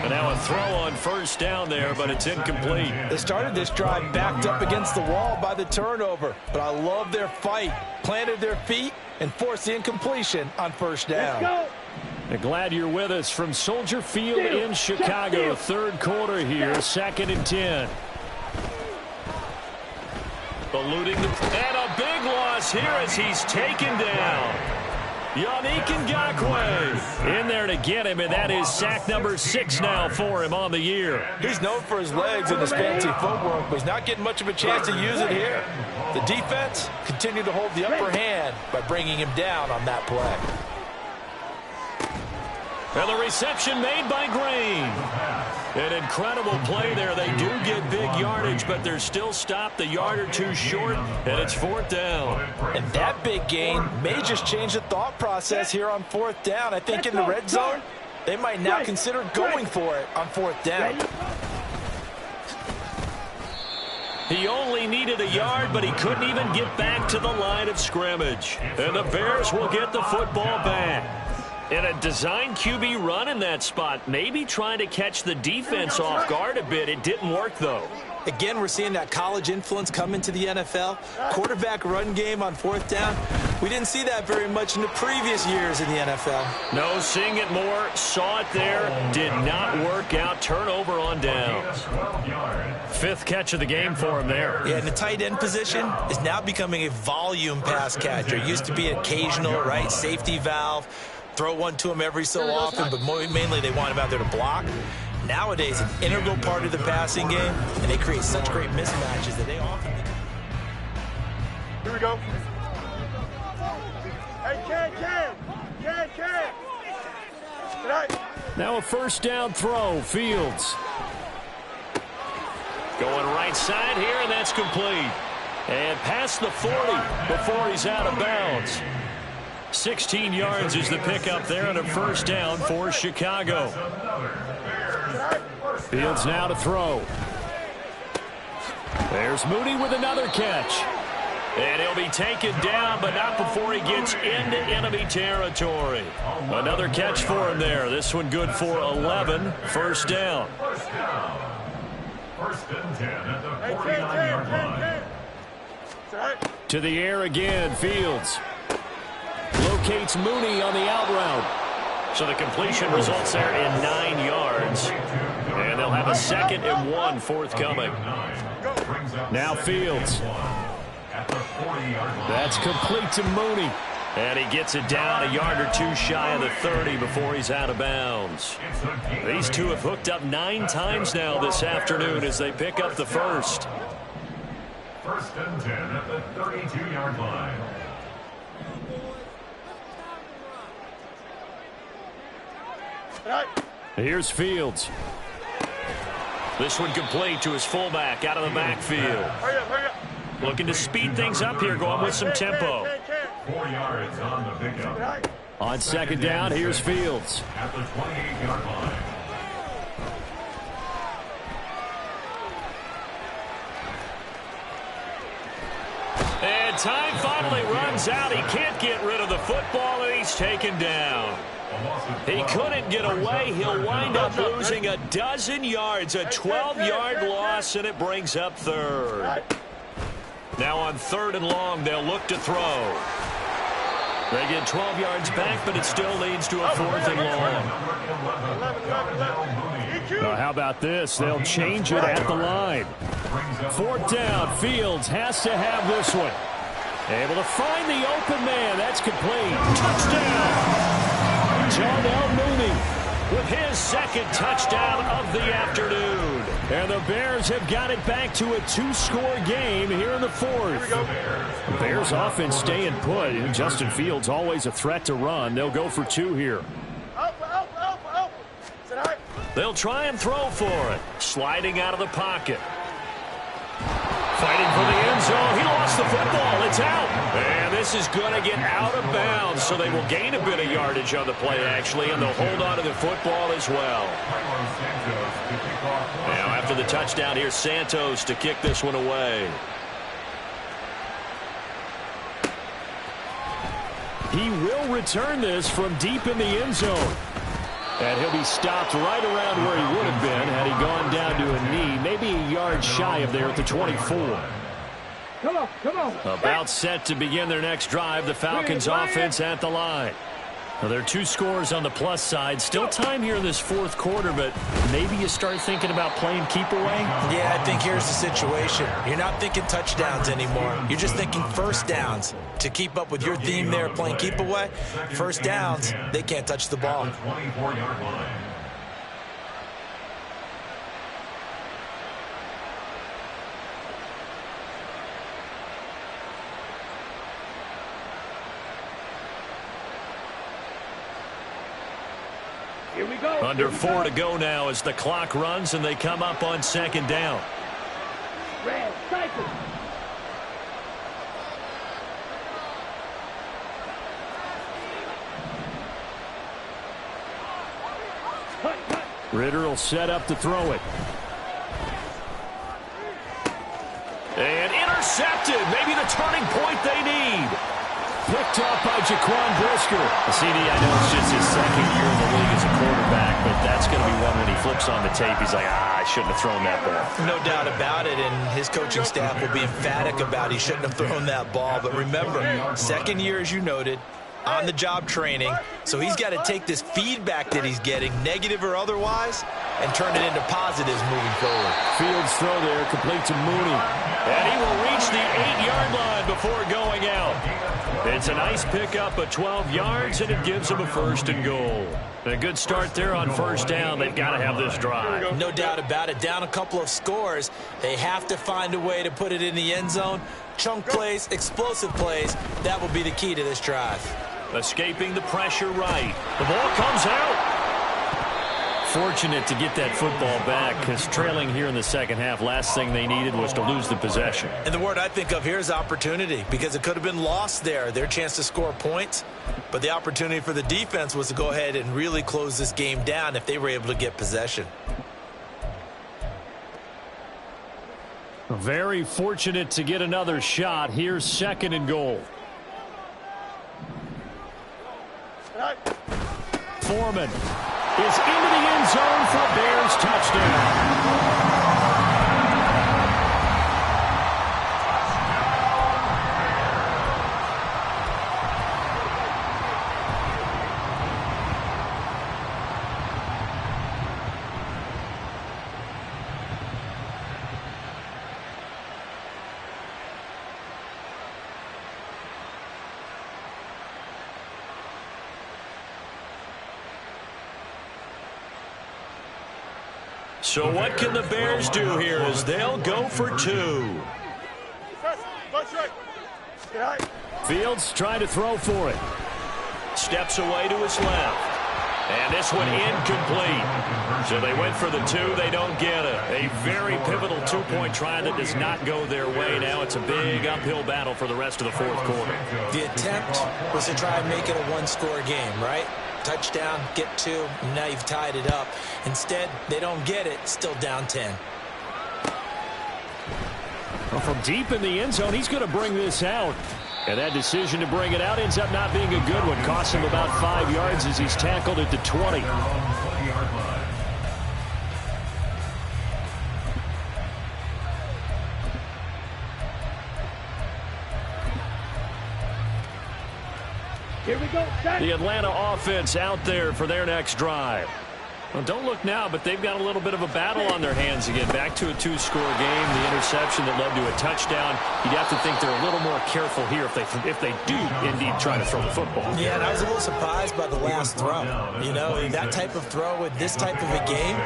And now a throw on first down there, but it's incomplete. They started this drive backed up against the wall by the turnover, but I love their fight, planted their feet, and forced the incompletion on first down. Glad you're with us from Soldier Field in Chicago. Third quarter here, 2nd and 10. Eluding and a big loss here as he's taken down. Yannick Ngakoue in there to get him, and that is sack number 6 now for him on the year. He's known for his legs and his fancy footwork, but he's not getting much of a chance to use it here. The defense continued to hold the upper hand by bringing him down on that play. And the reception made by Green. An incredible play there. They do get big yardage, but they're still stopped a yard or two short, and it's 4th down. And that big gain may just change the thought process here on 4th down. I think in the red zone, they might now consider going for it on 4th down. He only needed a yard, but he couldn't even get back to the line of scrimmage. And the Bears will get the football back. And a design QB run in that spot, maybe trying to catch the defense off guard a bit. It didn't work, though. Again, we're seeing that college influence come into the NFL. Quarterback run game on 4th down. We didn't see that very much in the previous years in the NFL. No, seeing it more. Saw it there. Did not work out. Turnover on downs. 5th catch of the game for him there. Yeah, and the tight end position is now becoming a volume pass catcher. It used to be occasional, right? Safety valve. Throw one to him every so often, but mainly they want him out there to block. Nowadays, an integral part of the passing game, and they create such great mismatches that they often... Here we go. Hey, can. Now a first down throw, Fields. Going right side here, and that's complete. And past the 40 before he's out of bounds. 16 yards is the pickup there and a first down for Chicago. Fields now to throw. There's Mooney with another catch. And he'll be taken down, but not before he gets into enemy territory. Another catch for him there. This one good for 11. First down. First and 10 at the 49-yard line. To the air again, Fields. Locates Mooney on the out route. So the completion results there in 9 yards. And they'll have a 2nd and 1 forthcoming. Now Fields. That's complete to Mooney. And he gets it down a yard or two shy of the 30 before he's out of bounds. These two have hooked up 9 times now this afternoon as they pick up the first. First and 10 at the 32-yard line. Here's Fields. This one complete to his fullback out of the backfield. Looking to speed things up here, going with some tempo. 4 yards on the pickup. On second down, here's Fields. At the 28-yard line. And time finally runs out. He can't get rid of the football, and he's taken down. He couldn't get away. He'll wind up losing a dozen yards, a 12-yard loss, and it brings up third. Now on 3rd and long, they'll look to throw. They get 12 yards back, but it still leads to a 4th and long. Now, how about this? They'll change it at the line. 4th down. Fields has to have this one. Able to find the open man. That's complete. Touchdown. Darnell Mooney with his 2nd touchdown of the afternoon. And the Bears have got it back to a 2-score game here in the 4th. The Bears offense staying put. Justin Fields always a threat to run. They'll go for 2 here. They'll try and throw for it. Sliding out of the pocket. Fighting for the end zone. He lost the football. It's out. And this is going to get out of bounds, so they will gain a bit of yardage on the play, actually, and they'll hold on to the football as well. Now, after the touchdown, here's Santos to kick this one away. He will return this from deep in the end zone. And he'll be stopped right around where he would have been had he gone down to a knee, maybe a yard shy of there at the 24. Come on, come on. About set to begin their next drive, the Falcons offense at the line. Now, there are 2 scores on the plus side. Still time here in this 4th quarter, but maybe you start thinking about playing keep away? Yeah, I think here's the situation. You're not thinking touchdowns anymore. You're just thinking 1st downs. To keep up with your theme there, playing keep away, 1st downs, they can't touch the ball. Here we go. Under 4 to go now as the clock runs and they come up on 2nd down. Red, cycle. Ritter will set up to throw it. And intercepted. Maybe the turning point they need. Picked up by Jaquan Brisker. The CD, I know it's just his 2nd year in the league as a quarterback, but that's going to be one when he flips on the tape. He's like, I shouldn't have thrown that ball. No doubt about it, and his coaching staff will be emphatic about he shouldn't have thrown that ball. But remember, 2nd year, as you noted, on-the-job training, so he's got to take this feedback that he's getting, negative or otherwise, and turn it into positives moving forward. Fields throw there, complete to Mooney. And he will reach the 8-yard line before going out. It's a nice pickup of 12 yards, and it gives him a 1st and goal. A good start there on 1st down. They've got to have this drive. No doubt about it. Down a couple of scores. They have to find a way to put it in the end zone. Chunk plays, explosive plays. That will be the key to this drive. Escaping the pressure right. The ball comes out. Fortunate to get that football back because trailing here in the 2nd half, last thing they needed was to lose the possession. And the word I think of here is opportunity because it could have been lost there, their chance to score points. But the opportunity for the defense was to go ahead and really close this game down if they were able to get possession. Very fortunate to get another shot. Here's 2nd and goal. Foreman is into the end zone for a Bears touchdown. So what can the Bears do here as they'll go for 2? Fields trying to throw for it. Steps away to his left. And this one incomplete. So they went for the 2. They don't get it. A very pivotal 2-point try that does not go their way. Now it's a big uphill battle for the rest of the 4th quarter. The attempt was to try and make it a 1-score game, right? Touchdown, get 2, and now you've tied it up. Instead, they don't get it, still down 10. Well, from deep in the end zone, he's going to bring this out. And that decision to bring it out ends up not being a good one. Costs him about 5 yards as he's tackled at the 20. Here we go, set. The Atlanta offense out there for their next drive. Well, don't look now, but they've got a little bit of a battle on their hands again. Back to a two-score game. The interception that led to a touchdown. You'd have to think they're a little more careful here if they do indeed try to throw the football. Yeah, and I was a little surprised by the last throw. You know, that type of throw with this type of a game,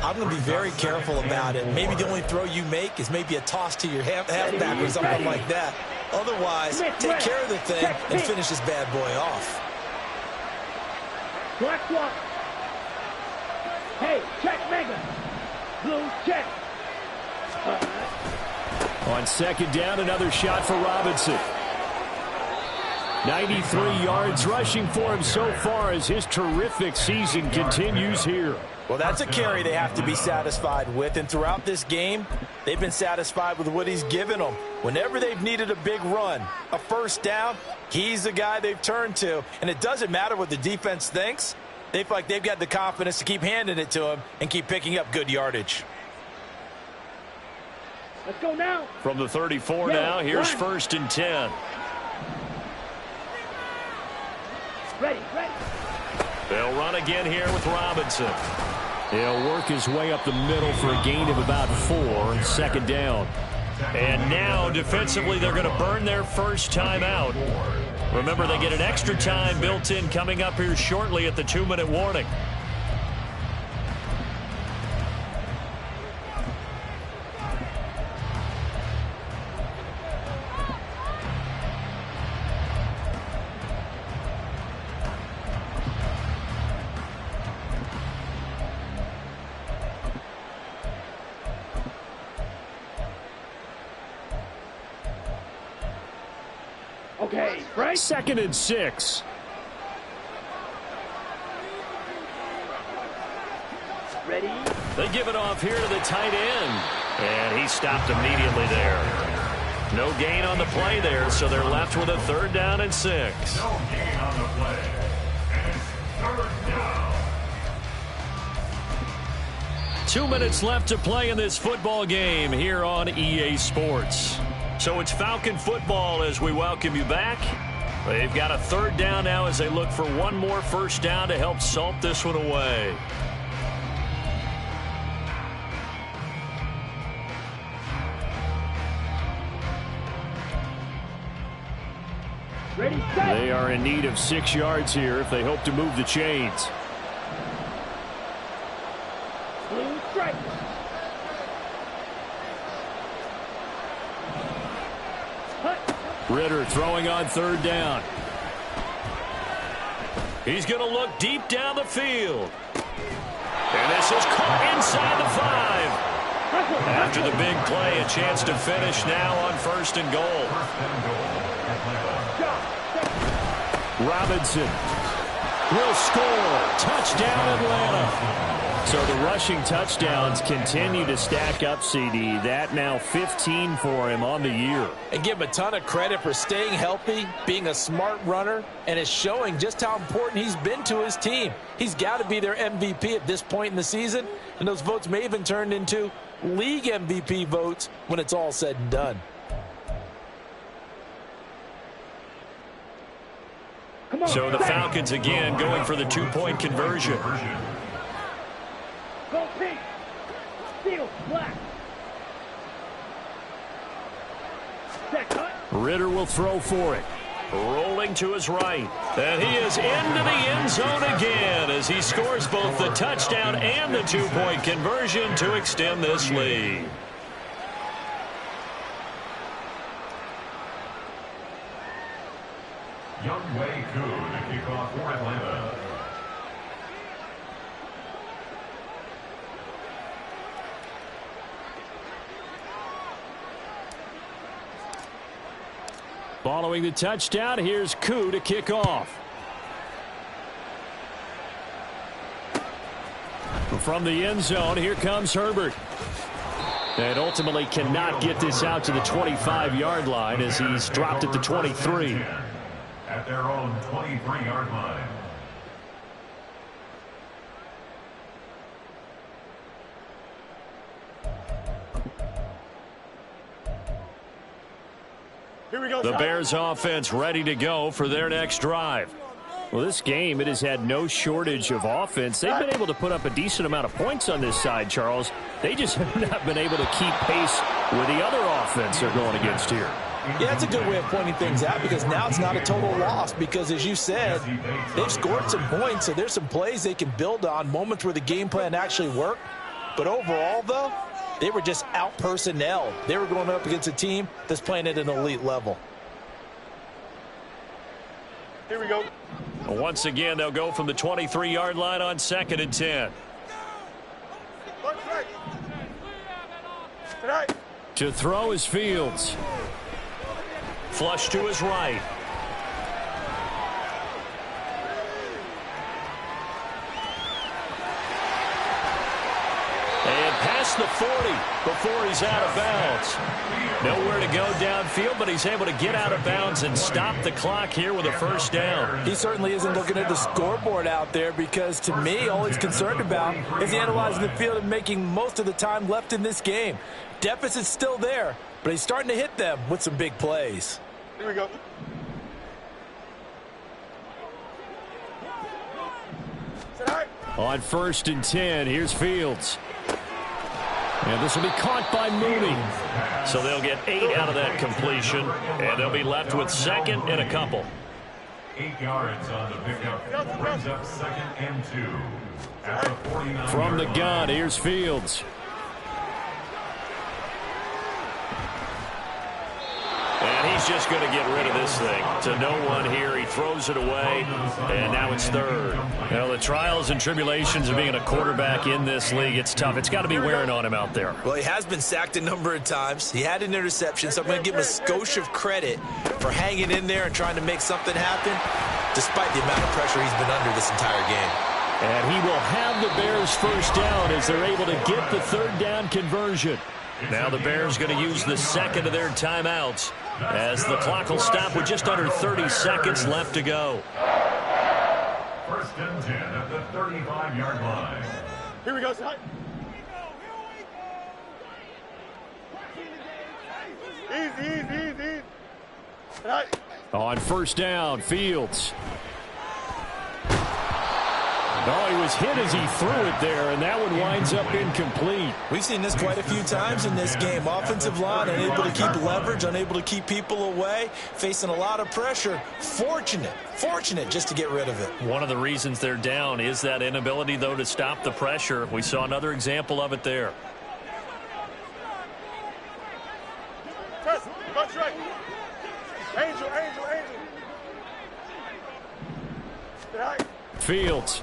I'm going to be very careful about it. Maybe the only throw you make is maybe a toss to your halfback or something like that. Otherwise, take care of the thing and finish this bad boy off. Black swap. Hey, check mega. Blue check. On second down, another shot for Robinson. 93 yards rushing for him so far as his terrific season continues here. Well, that's a carry they have to be satisfied with, and throughout this game, they've been satisfied with what he's given them. Whenever they've needed a big run, a first down, he's the guy they've turned to, and it doesn't matter what the defense thinks. They feel like they've got the confidence to keep handing it to him and keep picking up good yardage. Let's go now. From the 34 now, here's 1st and 10. Ready. They'll run again here with Robinson. He'll work his way up the middle for a gain of about 4, 2nd down. And now, defensively, they're going to burn their first time out. Remember, they get an extra time built in coming up here shortly at the 2-minute warning. Okay, right. 2nd and 6. Ready. They give it off here to the tight end. And he stopped immediately there. No gain on the play there, so they're left with a 3rd down and 6. No gain on the play. And it's 3rd down. 2 minutes left to play in this football game here on EA Sports. So it's Falcon football as we welcome you back. They've got a 3rd down now as they look for one more first down to help salt this one away. Ready, set. They are in need of 6 yards here if they hope to move the chains. Blue strike. Ritter throwing on 3rd down. He's going to look deep down the field. And this is caught inside the 5. After the big play, a chance to finish now on 1st and goal. Robinson will score. Touchdown, Atlanta. So the rushing touchdowns continue to stack up, CD. That now 15 for him on the year. And give him a ton of credit for staying healthy, being a smart runner, and is showing just how important he's been to his team. He's got to be their MVP at this point in the season, and those votes may even turn into league MVP votes when it's all said and done. Come on, So the set. Falcons again going for the 2-point conversion. Go pink. Steel black. Set cut. Ritter will throw for it. Rolling to his right. And he is into the end zone again as he scores both the touchdown and the 2-point conversion to extend this lead. Young Wei Koo to kick off for Atlanta. Following the touchdown, here's Koo to kick off. From the end zone, here comes Herbert. And ultimately cannot get this out to the 25-yard line as he's dropped at the 23. At their own 23-yard line. Here we go. The Bears offense ready to go for their next drive. Well, this game, it has had no shortage of offense. They've been able to put up a decent amount of points on this side, Charles. They just have not been able to keep pace with the other offense they're going against here. Yeah, that's a good way of pointing things out because now it's not a total loss because, as you said, they've scored some points, so there's some plays they can build on, moments where the game plan actually worked. But overall, though, they were just out-personnel. They were going up against a team that's playing at an elite level. Here we go. Once again, they'll go from the 23-yard line on 2nd and 10. Tonight. To throw is Fields. Flush to his right. And past the 40 before he's out of bounds. Nowhere to go downfield, but he's able to get out of bounds and stop the clock here with a first down. He certainly isn't looking at the scoreboard out there because, to me, all he's concerned about is analyzing the field and making most of the time left in this game. Deficit's still there, but he's starting to hit them with some big plays. Here we go. Tonight. On 1st and 10, here's Fields. And this will be caught by Mooney. So they'll get 8 out of that completion, and they'll be left with 2nd and a couple. 8 yards on the pickup. Brings up 2nd and 2. At the 49. From the gun, here's Fields. And he's just going to get rid of this thing to no one here. He throws it away, and now it's 3rd. Now, the trials and tribulations of being a quarterback in this league, it's tough. It's got to be wearing on him out there. Well, he has been sacked a number of times. He had an interception, so I'm going to give him a skosh of credit for hanging in there and trying to make something happen, despite the amount of pressure he's been under this entire game. And he will have the Bears first down as they're able to get the 3rd down conversion. Now the Bears going to use the 2nd of their timeouts as the clock will stop with just under 30 seconds left to go. 1st and 10 at the 35-yard line. Here we go, tonight. Easy. Tonight. On 1st down, Fields. Oh, he was hit as he threw it there, and that one winds up incomplete. We've seen this quite a few times in this game. Offensive line unable to keep leverage, unable to keep people away, facing a lot of pressure. Fortunate just to get rid of it. One of the reasons they're down is that inability, though, to stop the pressure. We saw another example of it there. Press, punch right. Angel. Tonight. Fields.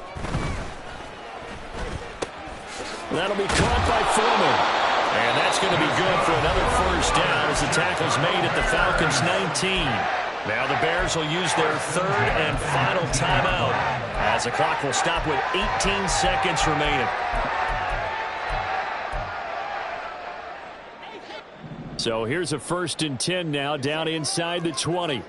That'll be caught by Foreman. And that's going to be good for another first down as the tackle's made at the Falcons' 19. Now the Bears will use their 3rd and final timeout as the clock will stop with 18 seconds remaining. So here's a 1st and 10 now down inside the 20.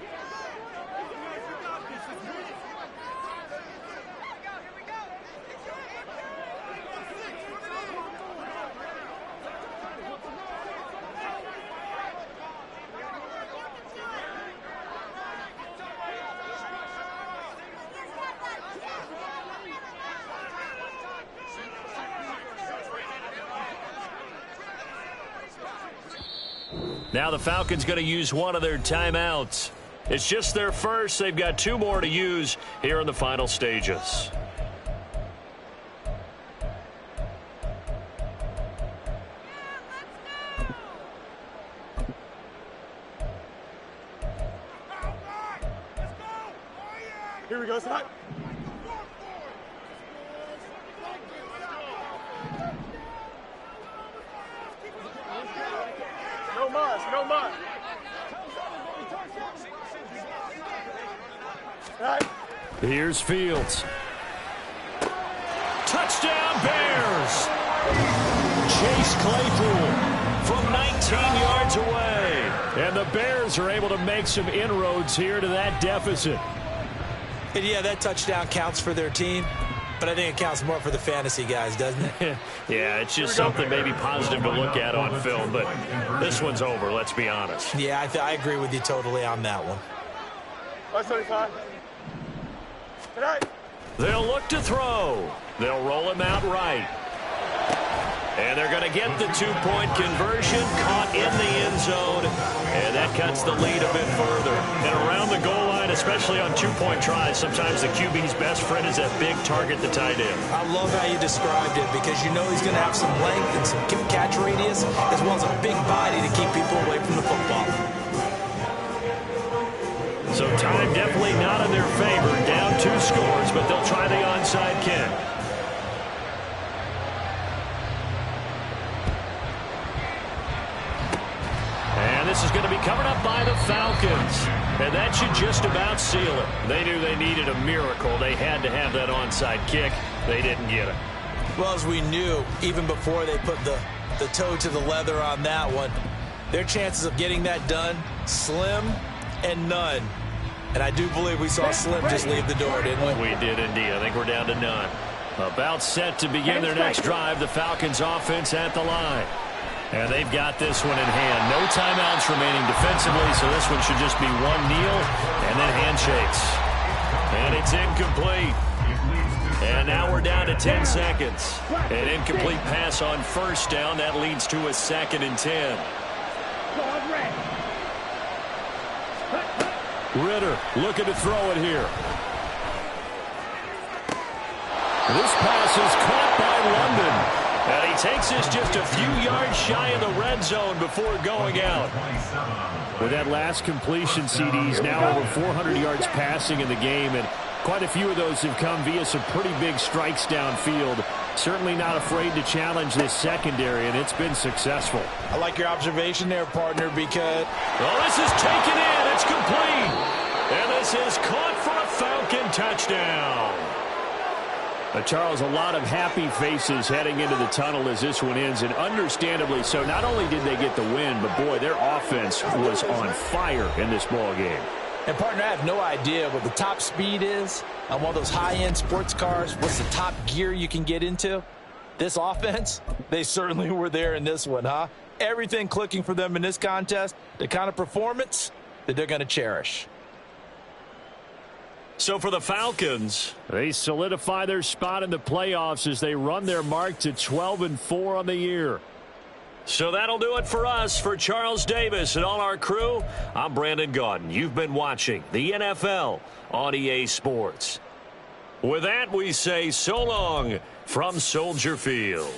Now the Falcons going to use one of their timeouts. It's just their first. They've got 2 more to use here in the final stages. Here we go, tonight. No more. Right. Here's Fields. Touchdown, Bears! Chase Claypool from 19 yards away. And the Bears are able to make some inroads here to that deficit. And yeah, that touchdown counts for their team. but I think it counts more for the fantasy guys, doesn't it? Yeah, it's just something maybe positive to look at on film, but this one's over, let's be honest. Yeah, I agree with you totally on that one. 175. Tonight. They'll look to throw. They'll roll him out right. And they're going to get the two-point conversion, caught in the end zone, and that cuts the lead a bit further. And around the goal line, especially on two-point tries, sometimes the QB's best friend is that big target, the tight end. I love how you described it because you know he's going to have some length and some catch radius as well as a big body to keep people away from the football. So time definitely not in their favor. Down 2 scores, but they'll try the onside kick. And this is going to be covered up by the Falcons. And that should just about seal it. They knew they needed a miracle. They had to have that onside kick. They didn't get it. Well, as we knew, even before they put the toe to the leather on that one, their chances of getting that done, slim and none. And I do believe we saw Slim just leave the door, didn't we? We did indeed. I think we're down to none. About set to begin their next drive. The Falcons offense at the line. And they've got this one in hand. No timeouts remaining defensively, so this one should just be one kneel and then handshakes. And it's incomplete. And now we're down to 10 seconds. An incomplete pass on first down. That leads to a 2nd and 10. Ritter looking to throw it here. This pass is caught by London. And he takes us just a few yards shy of the red zone before going out. With that last completion, CD's now over 400 yards passing in the game, and quite a few of those have come via some pretty big strikes downfield. Certainly not afraid to challenge this secondary, and it's been successful. I like your observation there, partner, because... Well, this is taken in. It's complete. And this is caught for a Falcon touchdown. Charles, a lot of happy faces heading into the tunnel as this one ends, and understandably so. Not only did they get the win, but, boy, their offense was on fire in this ball game. And, partner, I have no idea what the top speed is on one of those high-end sports cars. What's the top gear you can get into? This offense, they certainly were there in this one, huh? Everything clicking for them in this contest, the kind of performance that they're going to cherish. So for the Falcons, they solidify their spot in the playoffs as they run their mark to 12-4 on the year. So that'll do it for us. For Charles Davis and all our crew, I'm Brandon Gaudin. You've been watching the NFL on EA Sports. With that, we say so long from Soldier Field.